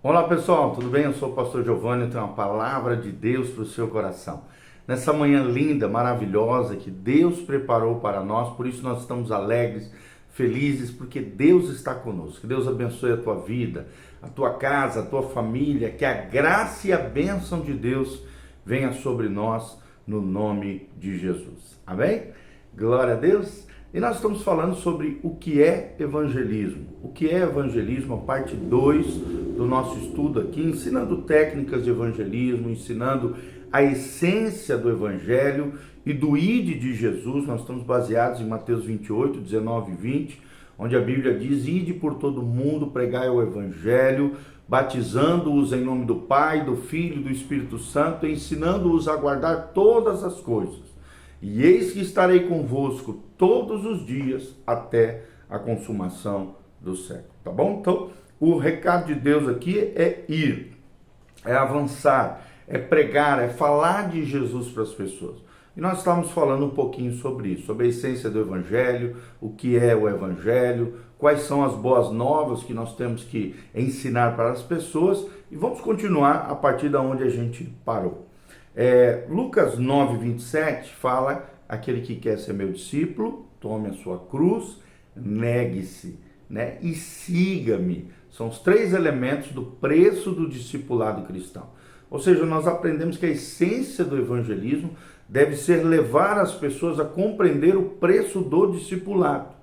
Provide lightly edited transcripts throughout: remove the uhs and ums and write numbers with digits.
Olá pessoal, tudo bem? Eu sou o pastor Giovanni, eu tenho uma palavra de Deus para o seu coração. Nessa manhã linda, maravilhosa que Deus preparou para nós, por isso nós estamos alegres, felizes, porque Deus está conosco. Que Deus abençoe a tua vida, a tua casa, a tua família, que a graça e a bênção de Deus venha sobre nós no nome de Jesus. Amém? Glória a Deus. E nós estamos falando sobre o que é evangelismo. O que é evangelismo, a parte 2 do nosso estudo aqui, ensinando técnicas de evangelismo, ensinando a essência do evangelho e do ID de Jesus. Nós estamos baseados em Mateus 28, 19 e 20, onde a Bíblia diz: ide por todo mundo, pregai o evangelho, batizando-os em nome do Pai, do Filho e do Espírito Santo, ensinando-os a guardar todas as coisas. E eis que estarei convosco todos os dias até a consumação do século. Tá bom? Então, o recado de Deus aqui é ir, é avançar, é pregar, é falar de Jesus para as pessoas. E nós estamos falando um pouquinho sobre isso, sobre a essência do Evangelho, o que é o Evangelho, quais são as boas novas que nós temos que ensinar para as pessoas. E vamos continuar a partir da onde a gente parou. Lucas 9, 27 fala: aquele que quer ser meu discípulo, tome a sua cruz, negue-se, né, e siga-me. São os 3 elementos do preço do discipulado cristão. Ou seja, nós aprendemos que a essência do evangelismo deve ser levar as pessoas a compreender o preço do discipulado.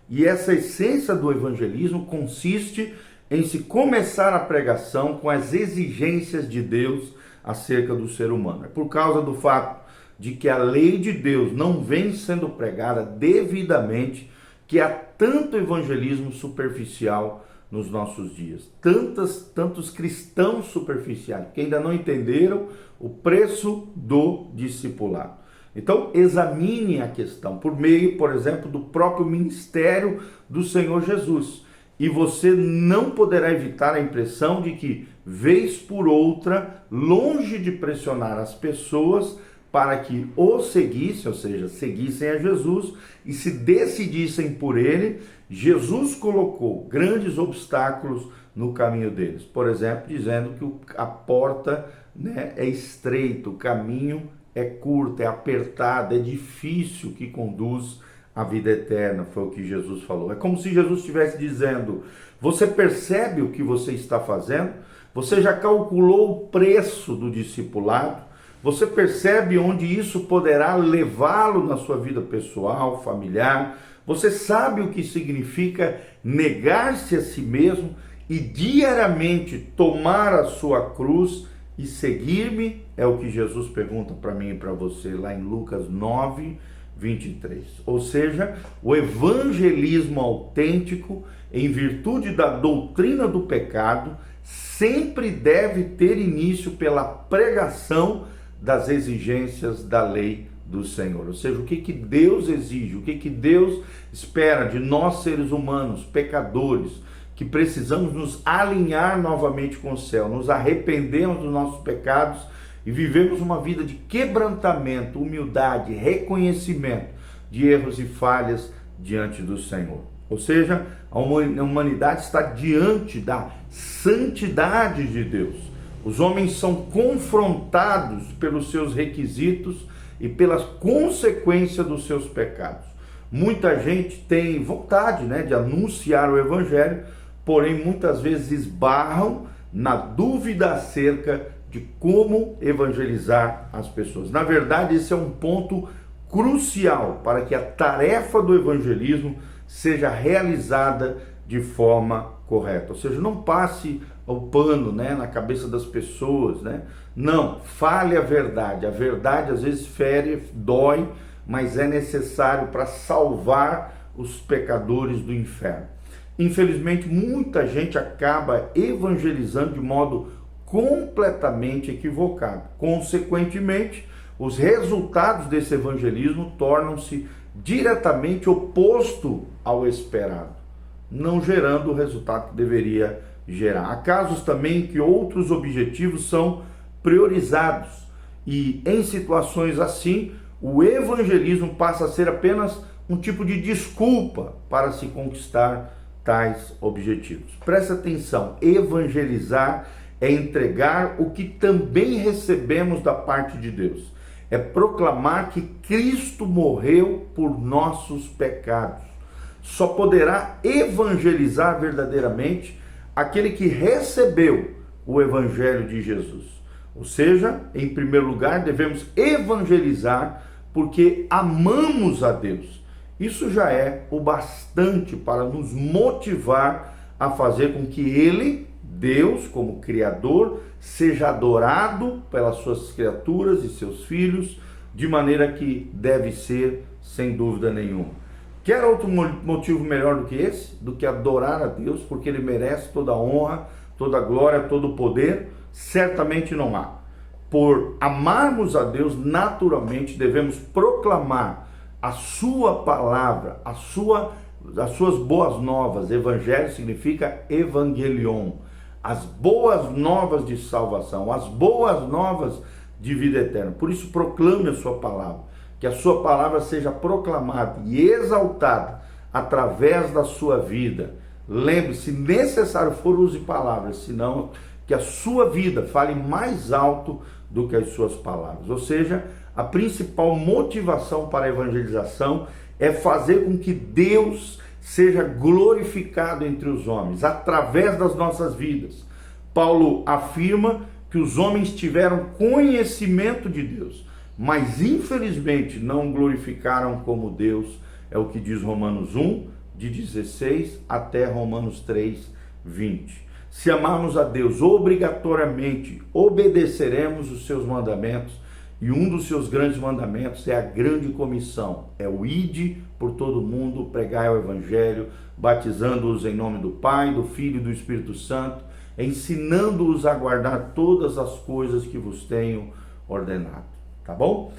E essa essência do evangelismo consiste em se começar a pregação com as exigências de Deus acerca do ser humano. É por causa do fato de que a lei de Deus não vem sendo pregada devidamente que há tanto evangelismo superficial nos nossos dias. Tantos cristãos superficiais que ainda não entenderam o preço do discipulado. Então, examine a questão por meio, por exemplo, do próprio ministério do Senhor Jesus. E você não poderá evitar a impressão de que, vez por outra, longe de pressionar as pessoas para que o seguissem, ou seja, seguissem a Jesus e se decidissem por ele, Jesus colocou grandes obstáculos no caminho deles. Por exemplo, dizendo que a porta, né, é estreita, o caminho é curto, é apertado, é difícil que conduz a vida eterna, foi o que Jesus falou. É como se Jesus estivesse dizendo: você percebe o que você está fazendo? Você já calculou o preço do discipulado? Você percebe onde isso poderá levá-lo na sua vida pessoal, familiar? Você sabe o que significa negar-se a si mesmo e diariamente tomar a sua cruz e seguir-me? É o que Jesus pergunta para mim e para você lá em Lucas 9, 23. Ou seja, o evangelismo autêntico, em virtude da doutrina do pecado, sempre deve ter início pela pregação das exigências da lei do Senhor. Ou seja, o que Deus exige, o que Deus espera de nós seres humanos, pecadores, que precisamos nos alinhar novamente com o céu, nos arrependermos dos nossos pecados e vivemos uma vida de quebrantamento, humildade, reconhecimento de erros e falhas diante do Senhor. Ou seja, a humanidade está diante da santidade de Deus. Os homens são confrontados pelos seus requisitos e pelas consequências dos seus pecados. Muita gente tem vontade, né, de anunciar o evangelho, porém muitas vezes esbarram na dúvida acerca de como evangelizar as pessoas. Na verdade, esse é um ponto crucial para que a tarefa do evangelismo seja realizada de forma correta. Ou seja, não passe o pano, né, na cabeça das pessoas, né? Não, fale a verdade. A verdade às vezes fere, dói, mas é necessário para salvar os pecadores do inferno. Infelizmente, muita gente acaba evangelizando de modo completamente equivocado. Consequentemente, os resultados desse evangelismo tornam-se diretamente oposto ao esperado, não gerando o resultado que deveria gerar. Há casos também que outros objetivos são priorizados e, em situações assim, o evangelismo passa a ser apenas um tipo de desculpa para se conquistar tais objetivos. Presta atenção, evangelizar é entregar o que também recebemos da parte de Deus. É proclamar que Cristo morreu por nossos pecados. Só poderá evangelizar verdadeiramente aquele que recebeu o evangelho de Jesus. Ou seja, em primeiro lugar, devemos evangelizar porque amamos a Deus. Isso já é o bastante para nos motivar a fazer com que Ele, Deus, como Criador, seja adorado pelas suas criaturas e seus filhos, de maneira que deve ser, sem dúvida nenhuma. Quer outro motivo melhor do que esse? Do que adorar a Deus, porque Ele merece toda a honra, toda a glória, todo o poder? Certamente não há. Por amarmos a Deus, naturalmente devemos proclamar a sua palavra, as suas boas novas. Evangelho significa evangelion, as boas novas de salvação, as boas novas de vida eterna. Por isso proclame a sua palavra, que a sua palavra seja proclamada e exaltada através da sua vida. Lembre-se, se necessário for, use palavras, senão que a sua vida fale mais alto do que as suas palavras. Ou seja, a principal motivação para a evangelização é fazer com que Deus seja glorificado entre os homens, através das nossas vidas. Paulo afirma que os homens tiveram conhecimento de Deus, mas infelizmente não glorificaram como Deus, é o que diz Romanos 1, de 16 até Romanos 3, 20. Se amarmos a Deus, obrigatoriamente obedeceremos os seus mandamentos, e um dos seus grandes mandamentos é a grande comissão, é o ide por todo mundo, pregai o evangelho, batizando-os em nome do Pai, do Filho e do Espírito Santo, ensinando-os a guardar todas as coisas que vos tenho ordenado. Tá bom?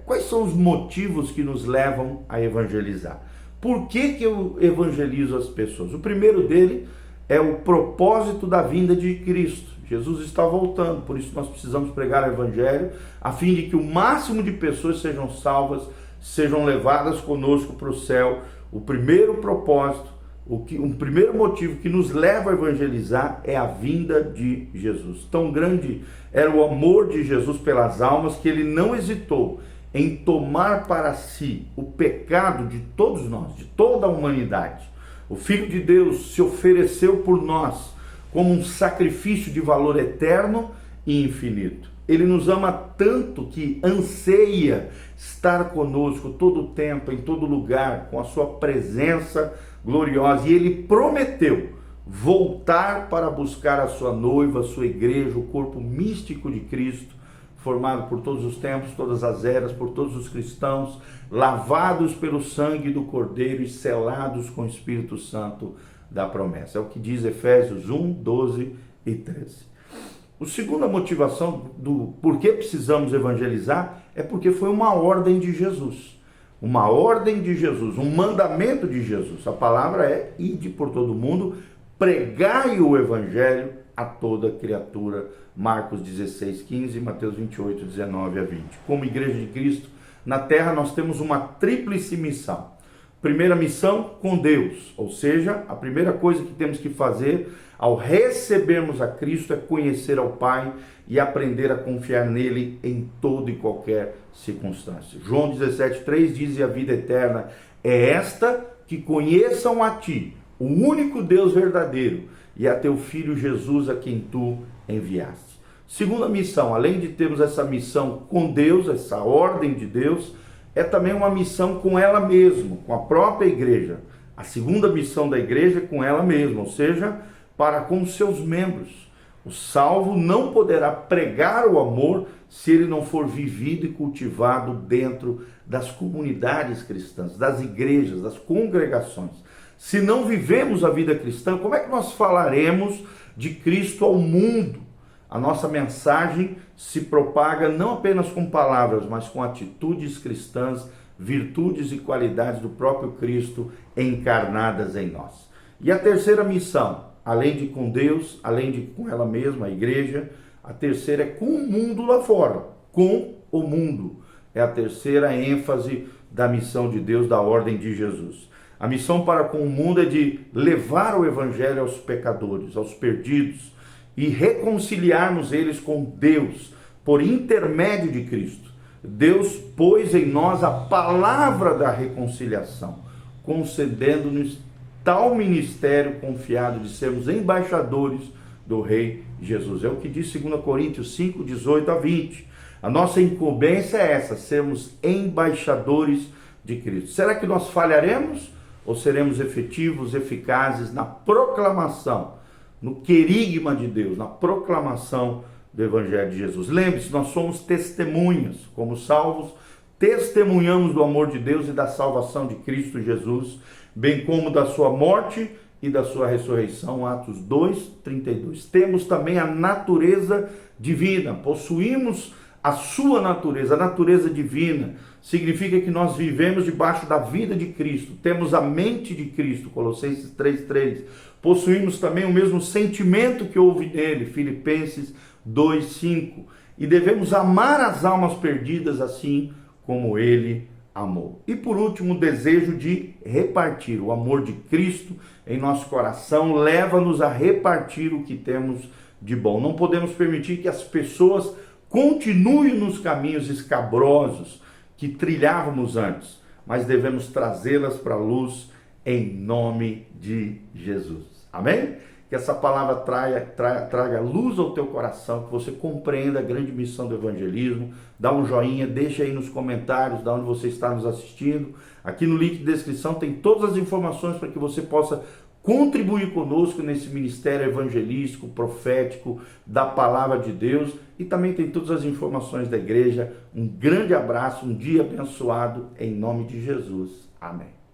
Quais são os motivos que nos levam a evangelizar? Por que eu evangelizo as pessoas? O primeiro dele é o propósito da vinda de Cristo. Jesus está voltando, por isso nós precisamos pregar o evangelho, a fim de que o máximo de pessoas sejam salvas, sejam levadas conosco para o céu. O primeiro propósito, um primeiro motivo que nos leva a evangelizar é a vinda de Jesus. Tão grande era o amor de Jesus pelas almas que ele não hesitou em tomar para si o pecado de todos nós, de toda a humanidade. O Filho de Deus se ofereceu por nós como um sacrifício de valor eterno e infinito. Ele nos ama tanto que anseia estar conosco todo o tempo, em todo lugar, com a sua presença gloriosa. E ele prometeu voltar para buscar a sua noiva, a sua igreja, o corpo místico de Cristo, formado por todos os tempos, todas as eras, por todos os cristãos, lavados pelo sangue do Cordeiro e selados com o Espírito Santo da promessa. É o que diz Efésios 1, 12 e 13. A segunda motivação do porquê precisamos evangelizar é porque foi uma ordem de Jesus. Uma ordem de Jesus, um mandamento de Jesus. A palavra é: ide por todo mundo, pregai o evangelho a toda criatura. Marcos 16, 15 e Mateus 28, 19 a 20. Como igreja de Cristo, na terra nós temos uma tríplice missão. Primeira missão, com Deus, ou seja, a primeira coisa que temos que fazer ao recebermos a Cristo é conhecer ao Pai e aprender a confiar nele em toda e qualquer circunstância. João 17,3 diz: e a vida eterna é esta, que conheçam a ti, o único Deus verdadeiro, e a teu Filho Jesus, a quem tu enviaste. Segunda missão, além de termos essa missão com Deus, essa ordem de Deus, é também uma missão com ela mesma, com a própria igreja. A segunda missão da igreja é com ela mesma, ou seja, para com os seus membros. O salvo não poderá pregar o amor se ele não for vivido e cultivado dentro das comunidades cristãs, das igrejas, das congregações. Se não vivemos a vida cristã, como é que nós falaremos de Cristo ao mundo? A nossa mensagem se propaga não apenas com palavras, mas com atitudes cristãs, virtudes e qualidades do próprio Cristo encarnadas em nós. E a terceira missão, além de com Deus, além de com ela mesma, a igreja, a terceira é com o mundo lá fora, com o mundo. É a terceira ênfase da missão de Deus, da ordem de Jesus. A missão para com o mundo é de levar o evangelho aos pecadores, aos perdidos, e reconciliarmos eles com Deus por intermédio de Cristo. Deus pôs em nós a palavra da reconciliação, concedendo-nos tal ministério confiado de sermos embaixadores do Rei Jesus. É o que diz 2 Coríntios 5, 18 a 20. A nossa incumbência é essa, sermos embaixadores de Cristo. Será que nós falharemos ou seremos efetivos, eficazes na proclamação, no querigma de Deus, na proclamação do Evangelho de Jesus? Lembre-se, nós somos testemunhas, como salvos, testemunhamos do amor de Deus e da salvação de Cristo Jesus, bem como da sua morte e da sua ressurreição, Atos 2, 32. Temos também a natureza divina, possuímos a sua natureza, a natureza divina, significa que nós vivemos debaixo da vida de Cristo, temos a mente de Cristo, Colossenses 3:3. Possuímos também o mesmo sentimento que houve nele, Filipenses 2:5. E devemos amar as almas perdidas assim como ele amou. E por último, o desejo de repartir. O amor de Cristo em nosso coração leva-nos a repartir o que temos de bom. Não podemos permitir que as pessoas continuem nos caminhos escabrosos que trilhávamos antes, mas devemos trazê-las para a luz em nome de Jesus. Amém? Que essa palavra traga luz ao teu coração, que você compreenda a grande missão do evangelismo. Dá um joinha, deixa aí nos comentários de onde você está nos assistindo. Aqui no link de descrição tem todas as informações para que você possa contribuir conosco nesse ministério evangelístico, profético, da palavra de Deus. E também tem todas as informações da igreja. Um grande abraço, um dia abençoado, em nome de Jesus. Amém.